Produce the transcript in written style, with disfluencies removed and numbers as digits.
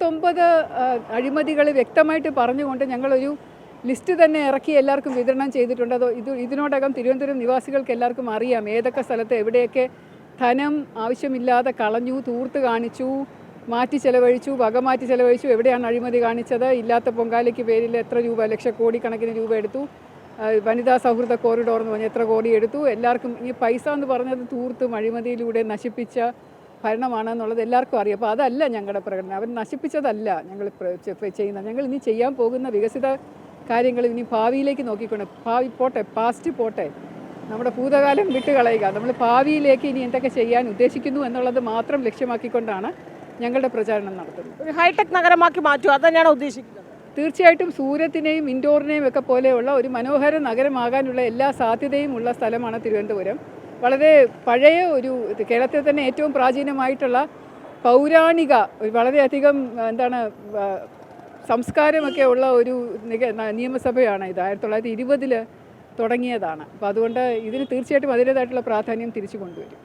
39 അഴിമതികൾ വ്യക്തമായിട്ട് പറഞ്ഞുകൊണ്ട് ഞങ്ങളൊരു ലിസ്റ്റ് തന്നെ ഇറക്കി എല്ലാവർക്കും വിതരണം ചെയ്തിട്ടുണ്ട്. അത് ഇതിനോടകം തിരുവനന്തപുരം നിവാസികൾക്ക് എല്ലാവർക്കും അറിയാം ഏതൊക്കെ സ്ഥലത്ത് എവിടെയൊക്കെ ധനം ആവശ്യമില്ലാതെ കളഞ്ഞു, തൂർത്ത് കാണിച്ചു, മാറ്റി ചെലവഴിച്ചു, വകമാറ്റി ചെലവഴിച്ചു, എവിടെയാണ് അഴിമതി കാണിച്ചത്, ഇല്ലാത്ത പൊങ്കാലയ്ക്ക് പേരിൽ എത്ര രൂപ, ലക്ഷക്കോടിക്കണക്കിന് രൂപ എടുത്തു, വനിതാ സൗഹൃദ കോറിഡോർ എന്ന് പറഞ്ഞാൽ എത്ര കോടി എടുത്തു, എല്ലാവർക്കും ഈ പൈസ എന്ന് പറഞ്ഞത് തൂർത്തും അഴിമതിയിലൂടെ നശിപ്പിച്ച ഭരണമാണെന്നുള്ളത് എല്ലാവർക്കും അറിയാം. അപ്പോൾ അതല്ല ഞങ്ങളുടെ പ്രകടനം, അവർ നശിപ്പിച്ചതല്ല ഞങ്ങൾ ചെയ്യുന്നത്. ഞങ്ങൾ ഇനി ചെയ്യാൻ പോകുന്ന വികസിത കാര്യങ്ങൾ ഇനി ഭാവിയിലേക്ക് നോക്കിക്കൊണ്ട്, ഭാവി പോട്ടെ, പാസ്റ്റ് പോട്ടെ, നമ്മുടെ ഭൂതകാലം വിട്ടുകളയുക, നമ്മൾ ഭാവിയിലേക്ക് ഇനി എന്തൊക്കെ ചെയ്യാൻ ഉദ്ദേശിക്കുന്നു എന്നുള്ളത് മാത്രം ലക്ഷ്യമാക്കിക്കൊണ്ടാണ് ഞങ്ങളുടെ പ്രചാരണം നടത്തുന്നത്. ഒരു ഹൈടെക് നഗരമാക്കി മാറ്റുക, അത് തന്നെയാണ് ഉദ്ദേശിക്കുന്നത്. തീർച്ചയായിട്ടും സൂരത്തിനെയും ഇൻഡോറിനെയും ഒക്കെ പോലെയുള്ള ഒരു മനോഹര നഗരമാകാനുള്ള എല്ലാ സാധ്യതയും ഉള്ള സ്ഥലമാണ് തിരുവനന്തപുരം. വളരെ പഴയ ഒരു കേരളത്തിൽ തന്നെ ഏറ്റവും പ്രാചീനമായിട്ടുള്ള പൗരാണിക വളരെയധികം സംസ്കാരമൊക്കെ ഉള്ള ഒരു നിയമസഭയാണ് ഇത്. 1920 തുടങ്ങിയതാണ്. അപ്പോൾ അതുകൊണ്ട് ഇതിന് തീർച്ചയായിട്ടും അതിൻ്റേതായിട്ടുള്ള പ്രാധാന്യം തിരിച്ചു കൊണ്ടുവരും.